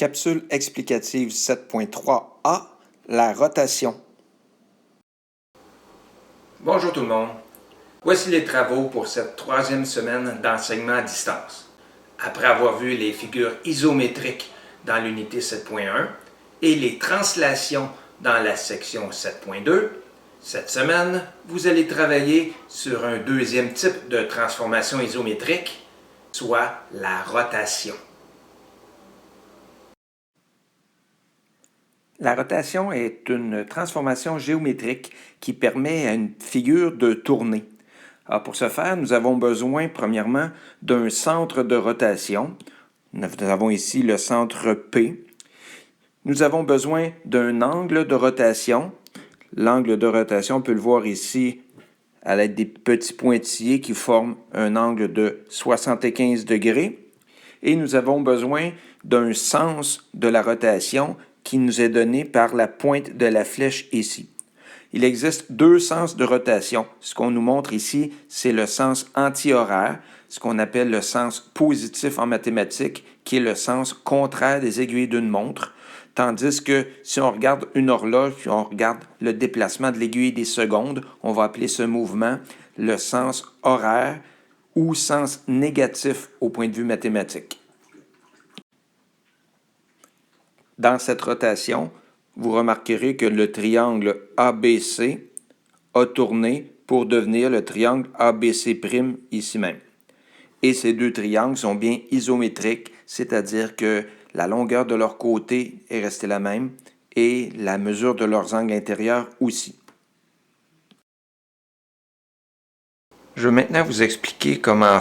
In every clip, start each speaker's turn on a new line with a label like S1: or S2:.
S1: Capsule explicative 7.3a, la rotation.
S2: Bonjour tout le monde. Voici les travaux pour cette troisième semaine d'enseignement à distance. Après avoir vu les figures isométriques dans l'unité 7.1 et les translations dans la section 7.2, cette semaine, vous allez travailler sur un deuxième type de transformation isométrique, soit la rotation.
S1: La rotation est une transformation géométrique qui permet à une figure de tourner. Alors pour ce faire, nous avons besoin premièrement d'un centre de rotation. Nous avons ici le centre P. Nous avons besoin d'un angle de rotation. L'angle de rotation, on peut le voir ici à l'aide des petits pointillés qui forment un angle de 75 degrés. Et nous avons besoin d'un sens de la rotation qui nous est donné par la pointe de la flèche ici. Il existe deux sens de rotation. Ce qu'on nous montre ici, c'est le sens antihoraire, ce qu'on appelle le sens positif en mathématiques, qui est le sens contraire des aiguilles d'une montre. Tandis que si on regarde une horloge, puis on regarde le déplacement de l'aiguille des secondes, on va appeler ce mouvement le sens horaire ou sens négatif au point de vue mathématique. Dans cette rotation, vous remarquerez que le triangle ABC a tourné pour devenir le triangle ABC' ici même. Et ces deux triangles sont bien isométriques, c'est-à-dire que la longueur de leur côté est restée la même et la mesure de leurs angles intérieurs aussi. Je vais maintenant vous expliquer comment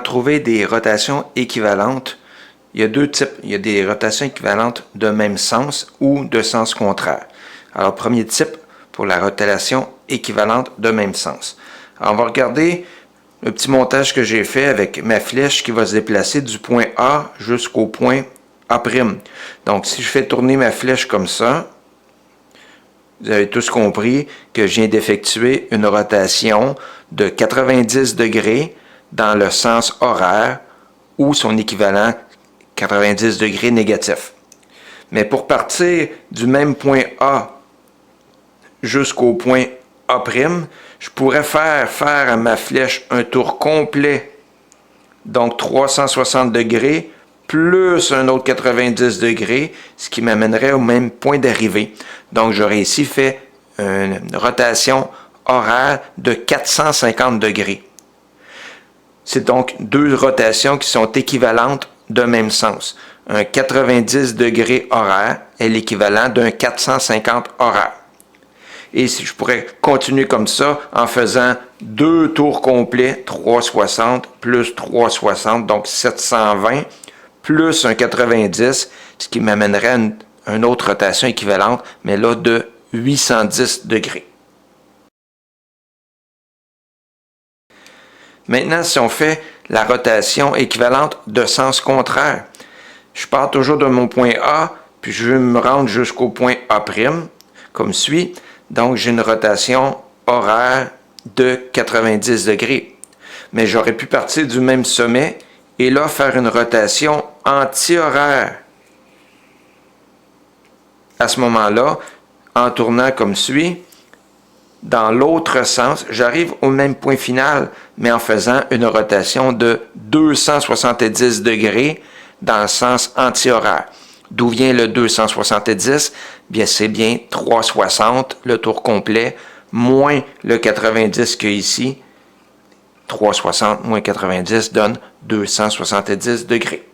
S1: trouver des rotations équivalentes. Il y a deux types. Il y a des rotations équivalentes de même sens ou de sens contraire. Alors, premier type pour la rotation équivalente de même sens. Alors, on va regarder le petit montage que j'ai fait avec ma flèche qui va se déplacer du point A jusqu'au point A'. Donc, si je fais tourner ma flèche comme ça, vous avez tous compris que je viens d'effectuer une rotation de 90 degrés dans le sens horaire ou son équivalent 90 degrés négatif. Mais pour partir du même point A jusqu'au point A', je pourrais faire à ma flèche un tour complet, donc 360 degrés, plus un autre 90 degrés, ce qui m'amènerait au même point d'arrivée. Donc j'aurais ici fait une rotation horaire de 450 degrés. C'est donc deux rotations qui sont équivalentes de même sens. Un 90 degrés horaire est l'équivalent d'un 450 horaire. Et si je pourrais continuer comme ça en faisant deux tours complets, 360 plus 360, donc 720, plus un 90, ce qui m'amènerait à une autre rotation équivalente, mais là de 810 degrés. Maintenant, si on fait la rotation équivalente de sens contraire, je pars toujours de mon point A, puis je veux me rendre jusqu'au point A', comme suit. Donc, j'ai une rotation horaire de 90 degrés. Mais j'aurais pu partir du même sommet et là faire une rotation anti-horaire. À ce moment-là, en tournant comme suit, dans l'autre sens, j'arrive au même point final, mais en faisant une rotation de 270 degrés dans le sens anti-horaire. D'où vient le 270? Bien, c'est bien 360, le tour complet, moins le 90 qu'il y a ici. 360 moins 90 donne 270 degrés.